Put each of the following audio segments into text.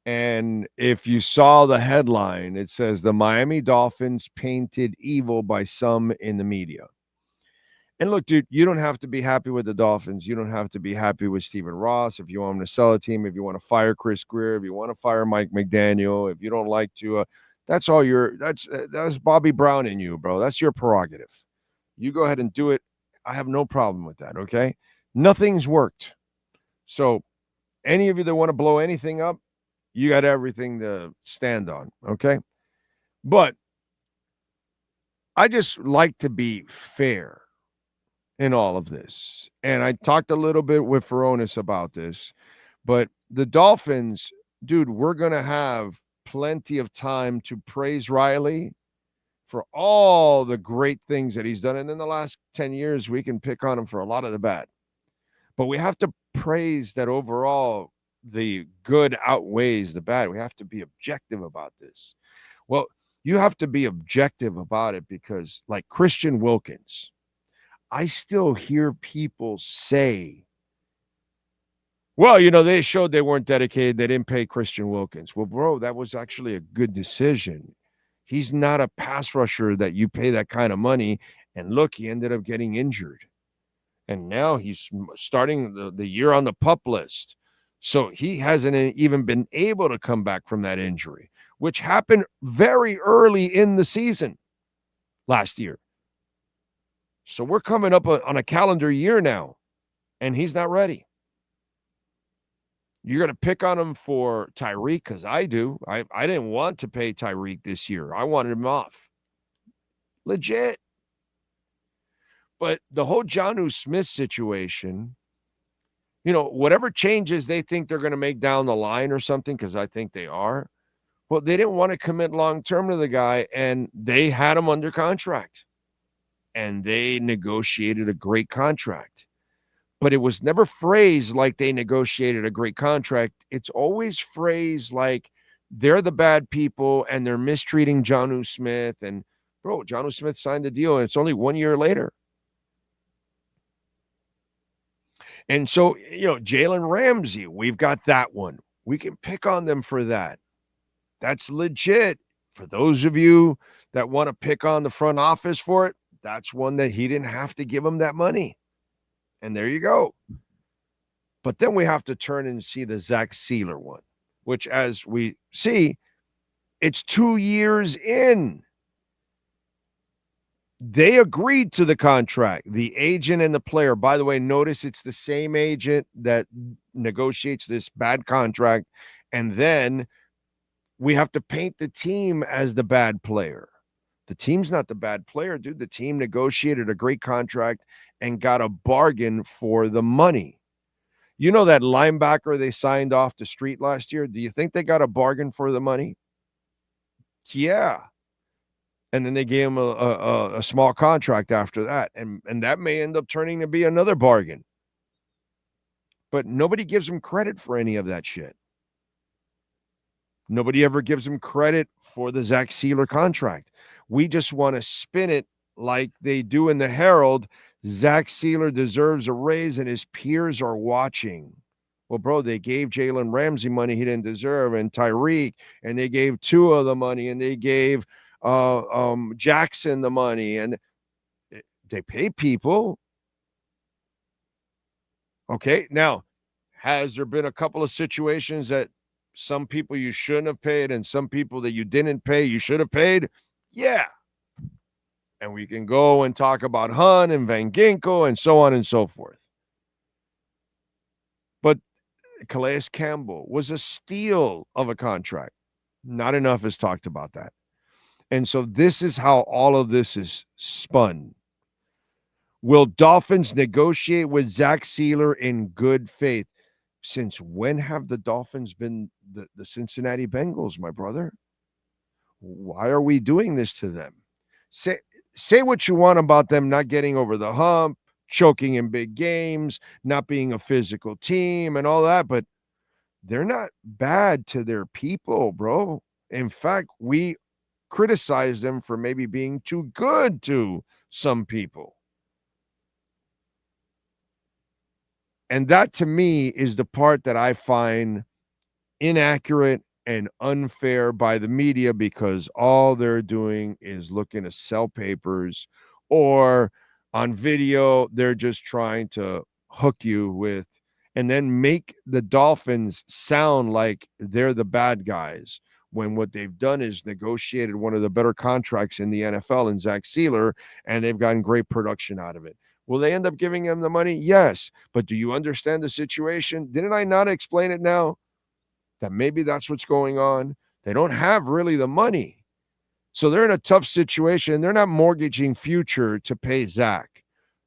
And if you saw the headline, it says the Miami Dolphins painted evil by some in the media. And look, dude, you don't have to be happy with the Dolphins. You don't have to be happy with Stephen Ross. If you want him to sell a team, if you want to fire Chris Greer, if you want to fire Mike McDaniel, if you don't like to, that's all your. That's Bobby Brown in you, bro. That's your prerogative. You go ahead and do it. I have no problem with that. Okay, nothing's worked. So any of you that want to blow anything up, you got everything to stand on. Okay, but I just like to be fair in all of this. And I talked a little bit with Furones about this, but the Dolphins, dude, we're going to have plenty of time to praise Riley for all the great things that he's done. And in the last 10 years, we can pick on him for a lot of the bad. But we have to praise that overall the good outweighs the bad. We have to be objective about this. Well, you have to be objective about it because, like Christian Wilkins, I still hear people say, well, they showed they weren't dedicated. They didn't pay Christian Wilkins. Well, bro, that was actually a good decision. He's not a pass rusher that you pay that kind of money. And look, he ended up getting injured. And now he's starting the year on the pup list. So he hasn't even been able to come back from that injury, which happened very early in the season last year. So we're coming up on a calendar year now, and he's not ready. You're going to pick on him for Tyreek because I do. I didn't want to pay Tyreek this year. I wanted him off. Legit. But the whole Jonnu Smith situation, whatever changes they think they're going to make down the line or something, because I think they are, well, they didn't want to commit long-term to the guy, and they had him under contract. And they negotiated a great contract. But it was never phrased like they negotiated a great contract. It's always phrased like they're the bad people and they're mistreating Jonnu Smith. And, bro, Jonnu Smith signed the deal, and it's only 1 year later. And so, Jalen Ramsey, we've got that one. We can pick on them for that. That's legit. For those of you that want to pick on the front office for it, that's one that he didn't have to give him that money. And there you go. But then we have to turn and see the Zach Sealer one, which, as we see, it's 2 years in. They agreed to the contract, the agent and the player. By the way, notice it's the same agent that negotiates this bad contract. And then we have to paint the team as the bad player. The team's not the bad player, dude. The team negotiated a great contract and got a bargain for the money. You know that linebacker they signed off the street last year? Do you think they got a bargain for the money? Yeah. And then they gave him a small contract after that. And that may end up turning to be another bargain. But nobody gives him credit for any of that shit. Nobody ever gives him credit for the Zach Sealer contract. We just want to spin it like they do in the Herald. Zach Sealer deserves a raise and his peers are watching. Well, bro, they gave Jalen Ramsey money he didn't deserve, and Tyreek, and they gave Tua the money, and they gave Jackson the money, and they pay people. Okay, now, has there been a couple of situations that some people you shouldn't have paid and some people that you didn't pay you should have paid? Yeah. And we can go and talk about Hunt and Van Ginkel and so on and so forth. But Calais Campbell was a steal of a contract. Not enough is talked about that. And so this is how all of this is spun. Will Dolphins negotiate with Zach Sealer in good faith? Since when have the Dolphins been the Cincinnati Bengals, my brother? Why are we doing this to them? Say what you want about them not getting over the hump, choking in big games, not being a physical team and all that, but they're not bad to their people, bro. In fact, we criticize them for maybe being too good to some people. And that to me is the part that I find inaccurate and unfair by the media because all they're doing is looking to sell papers, or on video, they're just trying to hook you with and then make the Dolphins sound like they're the bad guys when what they've done is negotiated one of the better contracts in the NFL in Zach Sealer, and they've gotten great production out of it. Will they end up giving him the money? Yes. But do you understand the situation? Didn't I not explain it now? That maybe that's what's going on. They don't have really the money. So they're in a tough situation. They're not mortgaging future to pay Zach.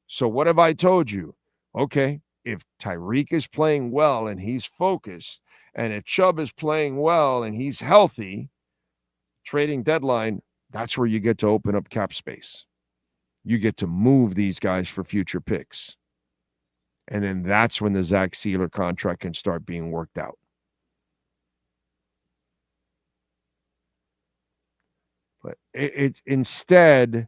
So what have I told you? Okay, if Tyreek is playing well and he's focused, and if Chubb is playing well and he's healthy, trading deadline, that's where you get to open up cap space. You get to move these guys for future picks. And then that's when the Zach Sealer contract can start being worked out. But it instead,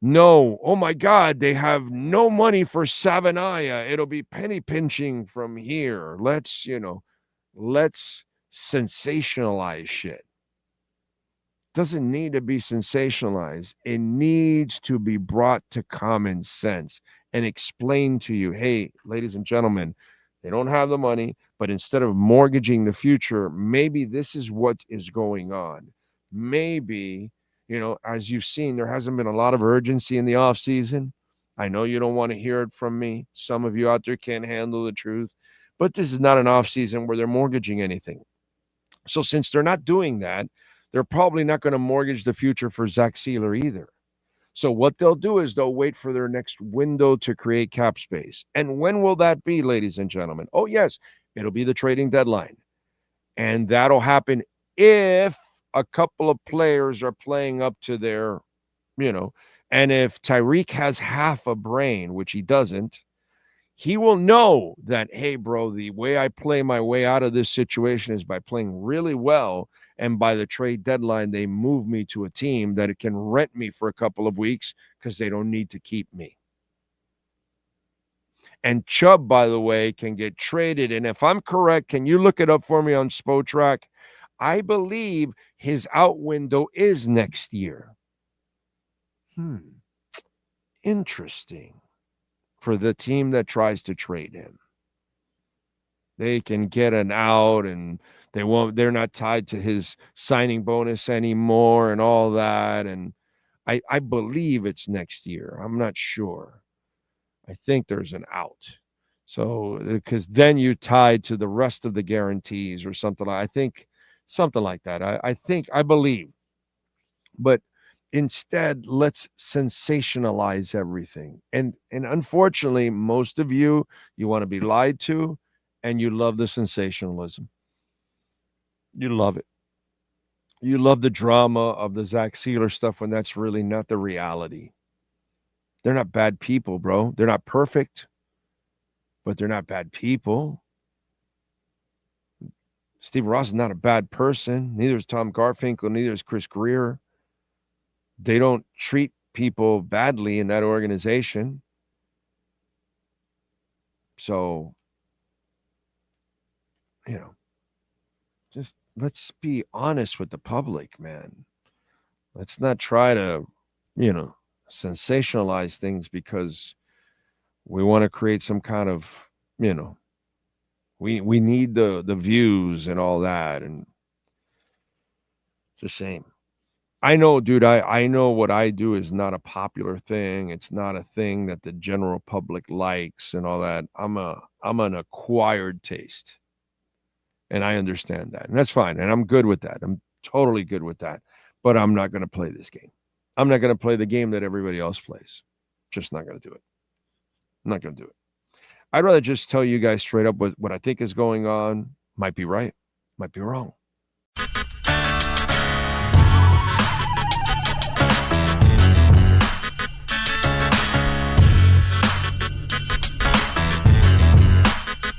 no, oh my God, they have no money for Savanaya. It'll be penny pinching from here. Let's sensationalize shit. Doesn't need to be sensationalized. It needs to be brought to common sense and explained to you, hey, ladies and gentlemen, they don't have the money, but instead of mortgaging the future, maybe this is what is going on. Maybe, as you've seen, there hasn't been a lot of urgency in the offseason. I know you don't want to hear it from me. Some of you out there can't handle the truth, but this is not an offseason where they're mortgaging anything. So since they're not doing that, they're probably not going to mortgage the future for Zach Sealer either. So what they'll do is they'll wait for their next window to create cap space. And when will that be, ladies and gentlemen? Oh, yes, it'll be the trading deadline. And that'll happen if a couple of players are playing up to their, and if Tyreek has half a brain, which he doesn't, he will know that, hey, bro, the way I play my way out of this situation is by playing really well. And by the trade deadline, they move me to a team that it can rent me for a couple of weeks because they don't need to keep me. And Chubb, by the way, can get traded. And if I'm correct, can you look it up for me on Spotrac? I believe his out window is next year. Interesting. For the team that tries to trade him, they can get an out, and they're not tied to his signing bonus anymore and all that. And I believe it's next year. I'm not sure. I think there's an out. So, because then you tied to the rest of the guarantees or something. I think something like that. I believe. But instead, let's sensationalize everything. And unfortunately, most of you want to be lied to, and you love the sensationalism. You love it. You love the drama of the Zach Sealer stuff when that's really not the reality. They're not bad people, bro. They're not perfect, but they're not bad people. Steve Ross is not a bad person. Neither is Tom Garfinkel. Neither is Chris Greer. They don't treat people badly in that organization. So, just let's be honest with the public, man. Let's not try to, sensationalize things because we want to create some kind of, we need the views and all that. And it's a shame. I know, dude, I know what I do is not a popular thing. It's not a thing that the general public likes and all that. I'm an acquired taste. And I understand that. And that's fine. And I'm good with that. I'm totally good with that. But I'm not going to play this game. I'm not going to play the game that everybody else plays. Just not going to do it. I'm not going to do it. I'd rather just tell you guys straight up what I think is going on. Might be right. Might be wrong.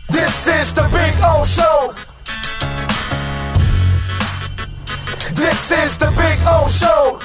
This is the Big O Show. This is the Big O Show.